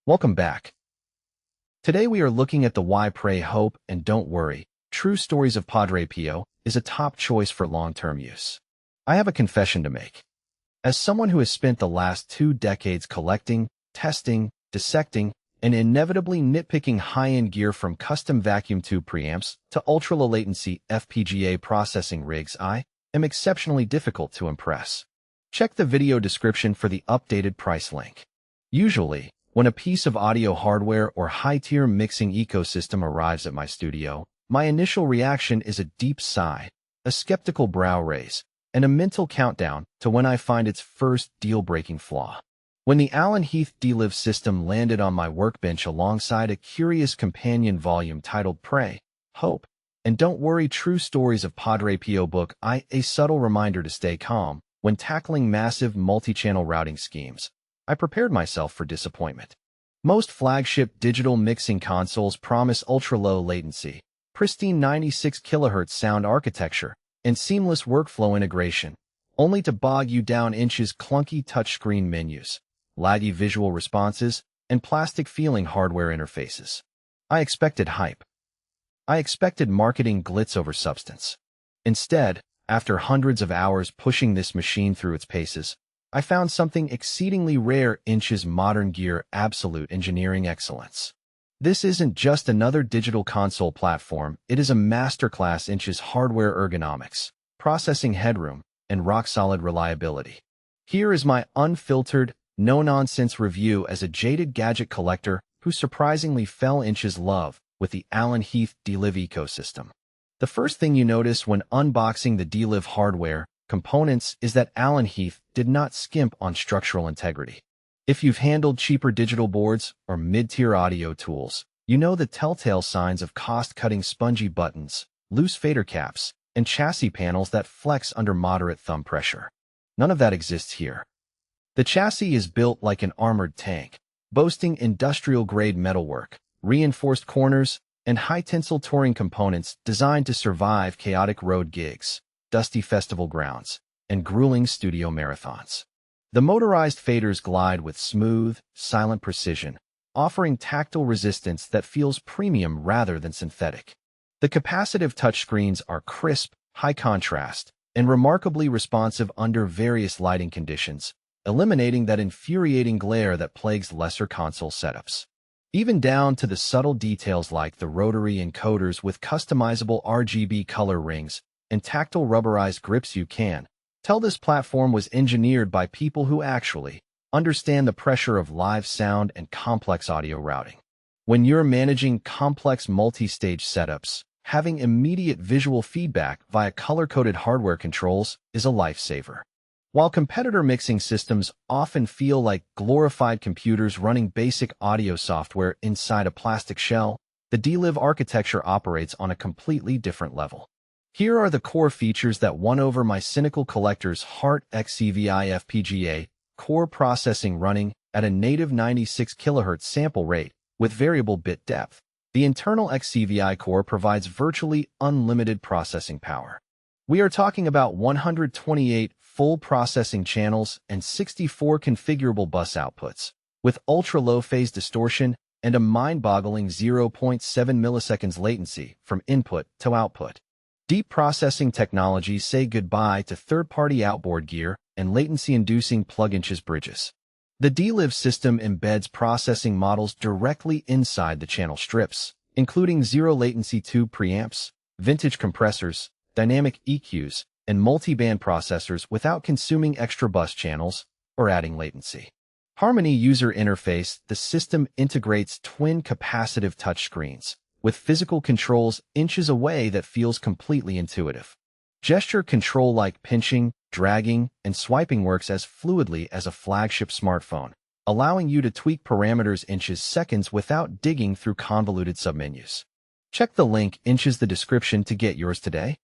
Welcome back. Today we are looking at the Why Pray Hope and Don't Worry, True Stories of Padre Pio is a top choice for long-term use. I have a confession to make. As someone who has spent the last 2 decades collecting, testing, dissecting, and inevitably nitpicking high-end gear from custom vacuum tube preamps to ultra-low latency FPGA processing rigs, I am exceptionally difficult to impress. Check the video description for the updated price link. Usually, when a piece of audio hardware or high-tier mixing ecosystem arrives at my studio, my initial reaction is a deep sigh, a skeptical brow raise, and a mental countdown to when I find its first deal-breaking flaw. When the Allen Heath D-Live system landed on my workbench alongside a curious companion volume titled Pray, Hope, and Don't Worry, True Stories of Padre Pio book, a subtle reminder to stay calm when tackling massive multi-channel routing schemes, I prepared myself for disappointment. Most flagship digital mixing consoles promise ultra-low latency, pristine 96 kHz sound architecture, and seamless workflow integration, only to bog you down inches clunky touchscreen menus, laggy visual responses, and plastic-feeling hardware interfaces. I expected hype. I expected marketing glitz over substance. Instead, after hundreds of hours pushing this machine through its paces, I found something exceedingly rare: Inch's modern gear, absolute engineering excellence. This isn't just another digital console platform, it is a masterclass. Inch's hardware ergonomics, processing headroom, and rock-solid reliability. Here is my unfiltered, no-nonsense review as a jaded gadget collector who surprisingly fell Inch's love with the Allen Heath D-Live ecosystem. The first thing you notice when unboxing the D-Live hardware components is that Allen Heath did not skimp on structural integrity. If you've handled cheaper digital boards or mid-tier audio tools, you know the telltale signs of cost-cutting: spongy buttons, loose fader caps, and chassis panels that flex under moderate thumb pressure. None of that exists here. The chassis is built like an armored tank, boasting industrial-grade metalwork, reinforced corners, and high-tensile touring components designed to survive chaotic road gigs, dusty festival grounds, and grueling studio marathons. The motorized faders glide with smooth, silent precision, offering tactile resistance that feels premium rather than synthetic. The capacitive touchscreens are crisp, high contrast, and remarkably responsive under various lighting conditions, eliminating that infuriating glare that plagues lesser console setups. Even down to the subtle details like the rotary encoders with customizable RGB color rings and tactile rubberized grips, you can tell this platform was engineered by people who actually understand the pressure of live sound and complex audio routing. When you're managing complex multi-stage setups, having immediate visual feedback via color-coded hardware controls is a lifesaver. While competitor mixing systems often feel like glorified computers running basic audio software inside a plastic shell, the D-Live architecture operates on a completely different level. Here are the core features that won over my cynical collector's heart: XCVI FPGA core processing running at a native 96 kHz sample rate with variable bit depth. The internal XCVI core provides virtually unlimited processing power. We are talking about 128 full processing channels and 64 configurable bus outputs, with ultra-low phase distortion and a mind-boggling 0.7 milliseconds latency from input to output. Deep processing technologies say goodbye to third-party outboard gear and latency-inducing plug-inches bridges. The D-Live system embeds processing models directly inside the channel strips, including zero-latency tube preamps, vintage compressors, dynamic EQs, and multi-band processors without consuming extra bus channels or adding latency. Harmony user interface: the system integrates twin capacitive touchscreens with physical controls inches away that feels completely intuitive. Gesture control like pinching, dragging, and swiping works as fluidly as a flagship smartphone, allowing you to tweak parameters inches seconds without digging through convoluted submenus. Check the link the description to get yours today.